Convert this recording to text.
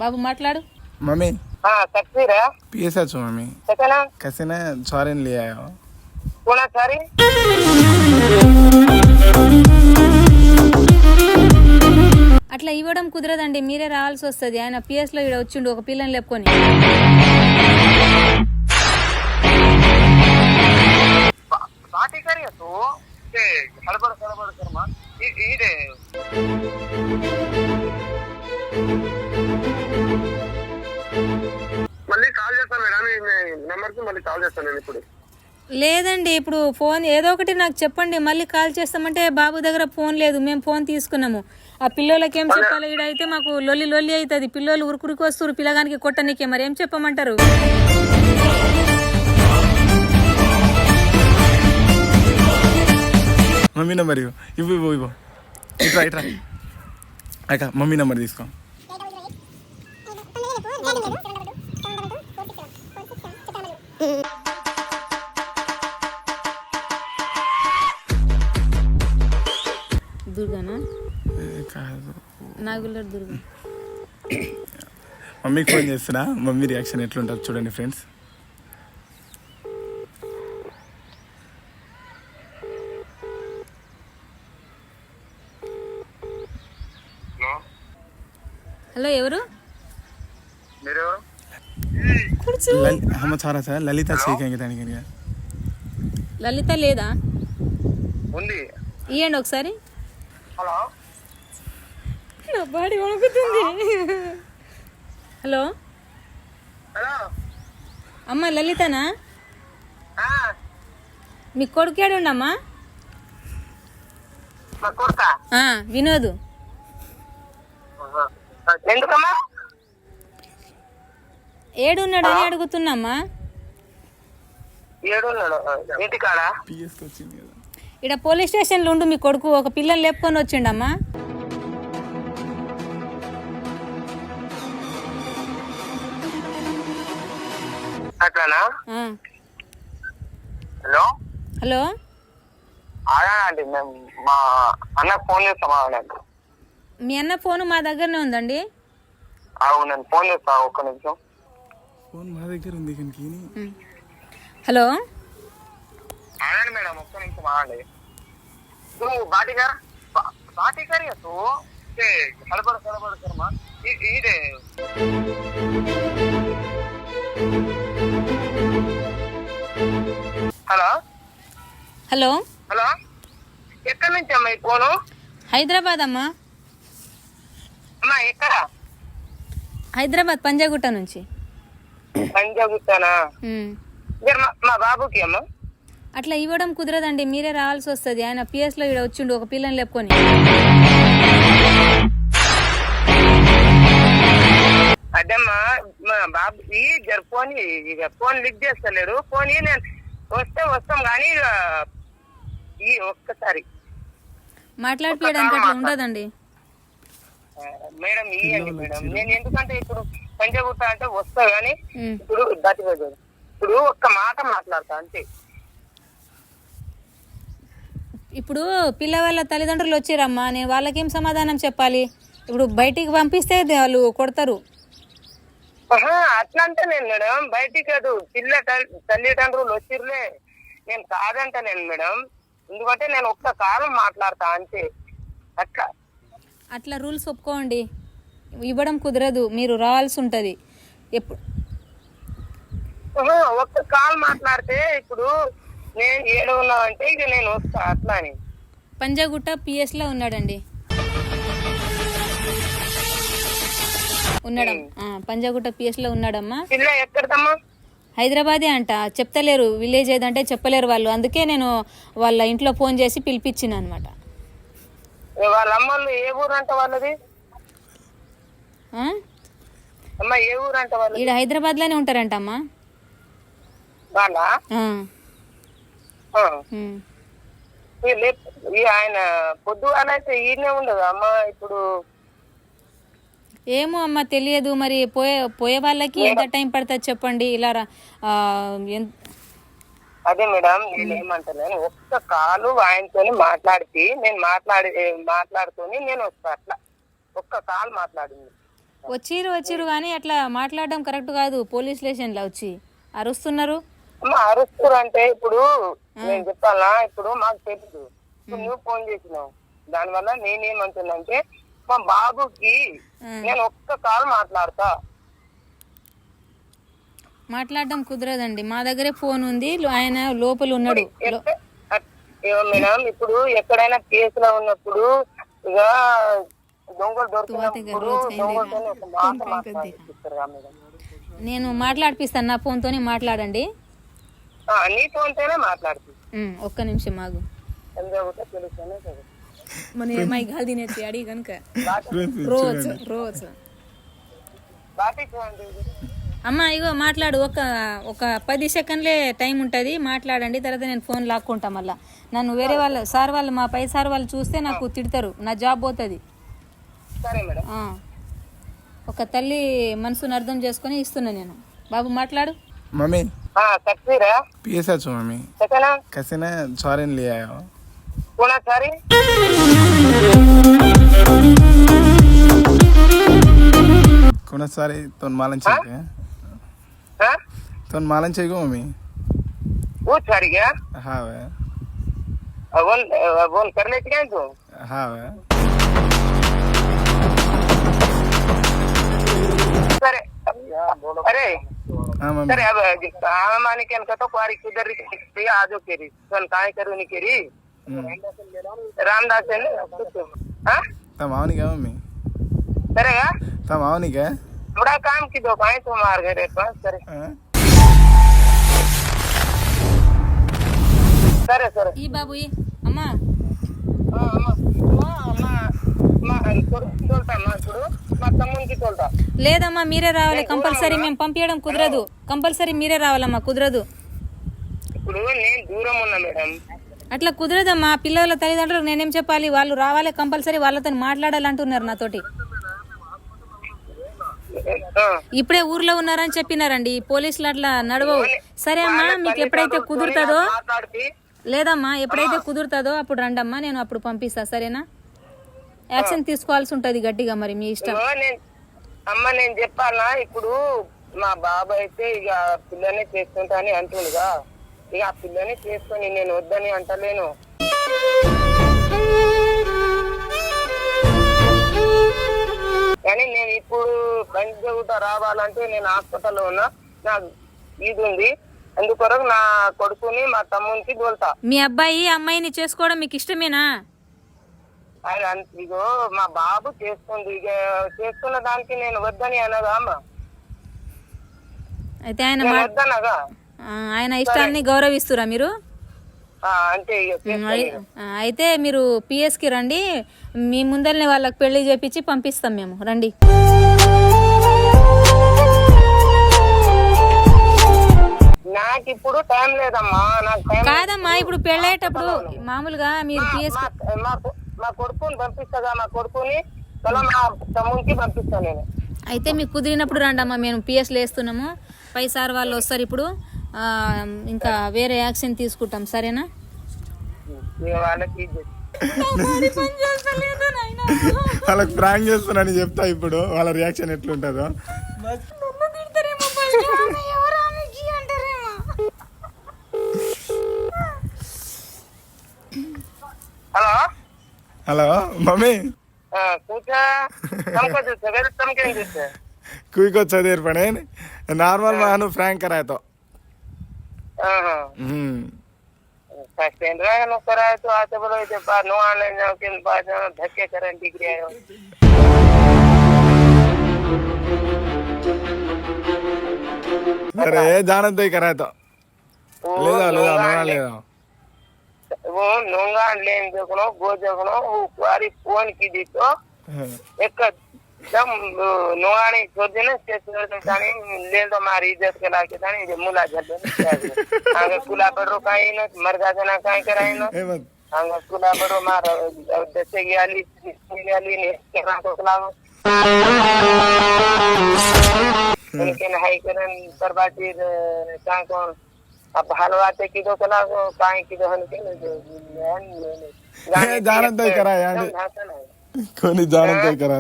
బాబు మాట్లాడు. मम्मी तकसीर है पीएसएच हूँ मम्मी। कैसे ना सॉरी ले आया हो कौन सॉरी? అట్లా ఇవ్వడం కుదరదండి, మీరే రావాల్సి వస్తుంది. ఆయన పిఎస్ లో ఇక్కడ వచ్చిండు ఒక పిల్లని లేపుకొని. बाटी करी है तू के हड़बड़ हड़बड़ कर मां ई दे మళ్ళీ కాల్ చేస్తాను మేడం, ఈ నెంబర్ కి మళ్ళీ కాల్ చేస్తాను నేను ఇప్పుడు. లేదండి, ఇప్పుడు ఫోన్ ఏదో ఒకటి నాకు చెప్పండి, మళ్ళీ కాల్ చేస్తామంటే బాబు దగ్గర ఫోన్ లేదు, మేము ఫోన్ తీసుకున్నాము. ఆ పిల్లలకి ఏం చెప్పాలి? ఈడైతే మాకు లొల్లి లొల్లి అవుతుంది, పిల్లలు ఉరుకురికి వస్తారు పిల్లగానికి కొట్టనీకే, మరి ఏం చెప్పమంటారు? మమ్మీ నెంబర్ ఇవ్వు ఇవ్వు ఇవ్వు ఇట్రా ఇట్రా అక్క మమ్మీ నెంబర్ తీసుకో. దుర్గానా? కాదు, నాగులర్ దుర్గా. మమ్మీకి ఫోన్ చేస్తున్నా, మమ్మీ రియాక్షన్ ఎట్లుంటుంది చూడండి ఫ్రెండ్స్. హలో, ఎవరు? మీరు हम चाह था ललिता చేయండి దానికి. లలిత లేదా? ఉంది. ఇవ్వండి ఒకసారి. హలో, నా బాడీ వణుకుతుంది. హలో హలో అమ్మ, లలితనా? మీ కొడుకు ఏడుండమ్మా? మా కొడుక వినోద్. ఎందుకమ్మా? ఏడున్నాడని అడుగుతున్నామ్మా. ఏడున్నాడు ఇంటికాడ. పిఎస్కి వచ్చింది కదా. ఇక్కడ పోలీస్ స్టేషన్లో ఉండు, మీ కొడుకు ఒక పిల్లని లేపుకొని వచ్చిండమ్మా. అట్లానా? హలో హలో, ఆడండి, మేము మా అన్నకు ఫోన్ చేస్తాం. ఆడండి, మీ అన్న ఫోను మా దగ్గరనే ఉందండి. నేను ఫోన్ చేస్తా, ఒక్క నిమిషం. ఫోన్ మా దగ్గర ఉంది కనుక. హలో, ఆడండి మేడం, ఒక్క నిమిషం ఆడండి. నువ్వు బాటిగారు బాటిగారి తూ హడబడ హడబడ కర్మ ఇదే. హలో హలో హలో, ఎక్కడి నుంచి అమ్మా ఈ ఫోను? హైదరాబాద్ అమ్మా. అమ్మా ఎక్కడ? హైదరాబాద్ పంజాగుట్ట నుంచి. పంజాగుట్టానా? మా బాబుకి అమ్మా. అట్లా ఇవ్వడం కుదరదండి, మీరే రావాల్సి వస్తుంది. ఆయన పిఎస్ లో ఇక్కడ వచ్చిండు ఒక పిల్లని లేపుకొని. అదేమ్మా, మా బాబుకి ఫోన్ ఇక ఫోన్ లిఫ్ట్ చేస్తలేడు. ఫోన్ నేను వస్తాం కానీ ఇక ఈ ఒక్కసారి మాట్లాడిపోయడానికి అట్లా ఉండదండి మేడం. ఇవ్వండి మేడం, నేను ఎందుకంటే ఇప్పుడు పంజాగుట్ట అంటే వస్తా గానీ ఇప్పుడు ఇప్పుడు ఒక్క మాట మాట్లాడతా అంతే. ఇప్పుడు పిల్లవాళ్ళ తల్లిదండ్రులు వచ్చిరమ్మా, నేను వాళ్ళకేం సమాధానం చెప్పాలి? ఇప్పుడు బయటికి పంపిస్తే వాళ్ళు కొడతారు. అట్లా అంటే నేను మేడం బయటికి కాదు, తల్లిదండ్రులు వచ్చిర్లే, నేను కాదంట నేను మేడం. ఎందుకంటే నేను ఒక్క కాలం మాట్లాడతా అంతే. అట్లా అట్లా రూల్స్ ఒప్పుకోండి, ఇవ్వడం కుదరదు, మీరు రావాల్సి ఉంటుంది. ఎప్పుడు ఒక్క కాల్ మాట్లాడితే ఇప్పుడు నేను ఏడు ఉన్నా అంటే ఇక నేను వస్తా అట్లా అని. పంజాగుట్ట పిఎస్ లో ఉన్నాడండి, పంజాగుట్ట పిఎస్ లో ఉన్నాడమ్మా. పిల్ల ఎక్కడదమ్మా? హైదరాబాదే అంట, చెప్తలేరు, విలేజ్ ఏదంటే చెప్పలేరు వాళ్ళు. అందుకే నేను వాళ్ళ ఇంట్లో ఫోన్ చేసి పిలిపించిన అనమాట. వాళ్ళ అమ్మలు ఏ ఊరు అంట వాళ్ళది? అమ్మా ఏ ఊరు అంట వాళ్ళు? ఈడ హైదరాబాద్ లోనే ఉంటారంట అమ్మా వాళ్ళ. ఆయన పొద్దుగాలైతే ఈయనే ఉండదు అమ్మా. ఇప్పుడు ఏమో అమ్మ తెలియదు మరి. పోయే వాళ్ళకి ఎంత టైం పడుతుంది చెప్పండి. ఇలా అదే మేడం, నేను ఏమంటాను, ఒక్క కాలు ఆయనతో మాట్లాడితే నేను మాట్లాడుతూనే నేను వస్తా. అట్లా ఒక్క కాల్ మాట్లాడింది వచ్చిర్రు కానీ అట్లా మాట్లాడడం కరెక్ట్ కాదు. పోలీస్ స్టేషన్లో వచ్చి అరుస్తున్నారు. అమ్మ అరుస్తారు అంటే ఇప్పుడు నేను చెప్పాలా, ఇప్పుడు మాకు తెలుసు. ఇప్పుడు నువ్వు ఫోన్ చేసినావు, దానివల్ల నేనేమంటున్నా అంటే మా బాబుకి నేను ఒక్క కాల్ మాట్లాడడం కుదరదండి. మా దగ్గరే ఫోన్ ఉంది, ఆయన లోపల ఉన్నాడు. మేడం ఇప్పుడు ఎక్కడైనా కేసులో ఉన్నప్పుడు ఇక దొంగలు దొరికినప్పుడు దొంగలతోనే ఒక మాట మాట్లాడిస్తారు కదా మేడం. నేను మాట్లాడిపిస్తాను, నా ఫోన్తోనే మాట్లాడండి. నీ ఫోన్ తోనే మాట్లాడుతుంది. ఒక్క నిమిషం ఆగు. ఎందుకంటే తెలుస్తూనే కదా. మన అమ్మాయి గాలి తినేసి అడిగి కనుక రోజు అమ్మ ఇగో మాట్లాడు. ఒక 10 సెకండ్లే టైం ఉంటుంది, మాట్లాడండి. తర్వాత నేను ఫోన్ లాక్కుంటా. మళ్ళీ నన్ను వేరే వాళ్ళు సార్ వాళ్ళు మా పై సార్ వాళ్ళు చూస్తే నాకు తిడతారు, నా జాబ్ పోతుంది. సరే మేడం. ఒక తల్లి మనసును అర్థం చేసుకొని ఇస్తున్నా నేను. బాబు మాట్లాడు. मम्मी सक्सीरा पीएसए छो मम्मी सकना कैसे ना सॉरेन ले आया हो कोना सारी कोना सारे तोन मालन चाहिए हां तोन मालन चाहिए मम्मी वो सारी क्या हाँ वे अवन कर लेते क्या तू हाँ वे सरे अरे हाँ मम्मी सरे अब माने क्या तो कुआरी किधर रही आजो केरी सन काय करू नहीं केरी रामदास है ना हाँ तम आओ नहीं क्या मम्मी करेगा तम आओ नहीं क्या बड़ा काम की दो पाए तुम मार गए पास करे సరే సరే ఈ బాబు ఈ అమ్మా లేదమ్మా మీరే రావాలి కంపల్సరీ. మేము పంపించడం కుదరదు, కంపల్సరీ మీరే రావాలమ్మా. కుదరదు, ఇప్పుడు నేను దూరం ఉన్నా మేడం. అట్లా కుదరదమ్మా. పిల్లల తల్లిదండ్రులకు నేనేం చెప్పాలి? వాళ్ళు రావాలి కంపల్సరీ, వాళ్ళతో మాట్లాడాలంటున్నారు నాతోటి. ఇప్పుడే ఊర్లో ఉన్నారని చెప్పినారండి పోలీసులు. అట్లా నడవవు. సరే అమ్మా, మీకు ఎప్పుడైతే కుదురుతుందో లేదమ్మా, ఎప్పుడైతే కుదురుతుందో అప్పుడు రండమ్మా, నేను అప్పుడు పంపిస్తా. సరేనా? యాక్షన్ తీసుకోవాల్సి ఉంటది గట్టిగా, మరి మీ ఇష్టం. అమ్మ నేను చెప్పాలా, ఇప్పుడు మా బాబు అయితే ఇక పిల్లనే చేసుకుంటా అని అంటుండగా, ఇక ఆ పిల్లని చేసుకొని నేను వద్దని అంటలేను. కానీ నేను ఇప్పుడు పంచగుట్ట రావాలంటే నేను హాస్పిటల్లో ఉన్నా, నాకు ఇది ఉంది. అందుకొరకు నా కొడుకుని మా తమ్మునికి తోలుతా. మీ అబ్బాయి అమ్మాయిని చేసుకోవడం మీకు ఇష్టమేనా? ఆయన ఇగో మా బాబు చేసుకుంది, ఇక చేసుకున్న దానికి నేను వద్దని అనగా అమ్మ. అయితే ఆయన వద్దనగా ఆయన ఇష్టాన్ని గౌరవిస్తురా మీరు? అంటే అయితే మీరు పిఎస్కి రండి, మీ ముందరనే వాళ్ళకి పెళ్లి చేపించి పంపిస్తాం మేము. రండి. నాకు ఇప్పుడు టైం లేదమ్మా. నాకు టైం కాదమ్మా, ఇప్పుడు పెళ్ళేటప్పుడు మామూలుగా మీరు పిఎస్కి మా కొడుకుని పంపిస్తాగా, మా కొడుకుని మా తమ్మునికి పంపిస్తాను నేను. అయితే మీకు కుదిరినప్పుడు రండమ్మా, మేము పిఎస్లో వేస్తున్నాము. పై సార్ వాళ్ళు వస్తారు ఇప్పుడు. ఇంకా వేరే యాక్షన్ తీసుకుంటాం. సరేనా? వాళ్ళకి ప్రాంక్ చేస్తున్నాను చెప్తా ఇప్పుడు, వాళ్ళ రియాక్షన్ ఎట్లుంటుందో. హలో हेलो मम्मी कोई को देर पड़े नॉर्मल मानो फ्रैंक कराए तो कराए तो आते बोलो नो ऑनलाइन जाओ के बाद धक्के करें डिग्री आयो अरे जानत ही कराए तो ले जाओ वो नोंगा लेन देखो गो देखो वो कुआरी फोन की दी तो एकदम नोंगानी छोड़ देने से ले दो हमारी इज्जत के लाके तानी जो मुला झल आगे कुला बड़ो काई न मर जाते ना काई कराई न आगे कुला बड़ो मार दसे गयाली ने केरा को लाओ उनके हाई करन बर्बादी का को अब हलवाते की दो कला को काई की दो हन के जानत ही कराया कोनी जानत ही करा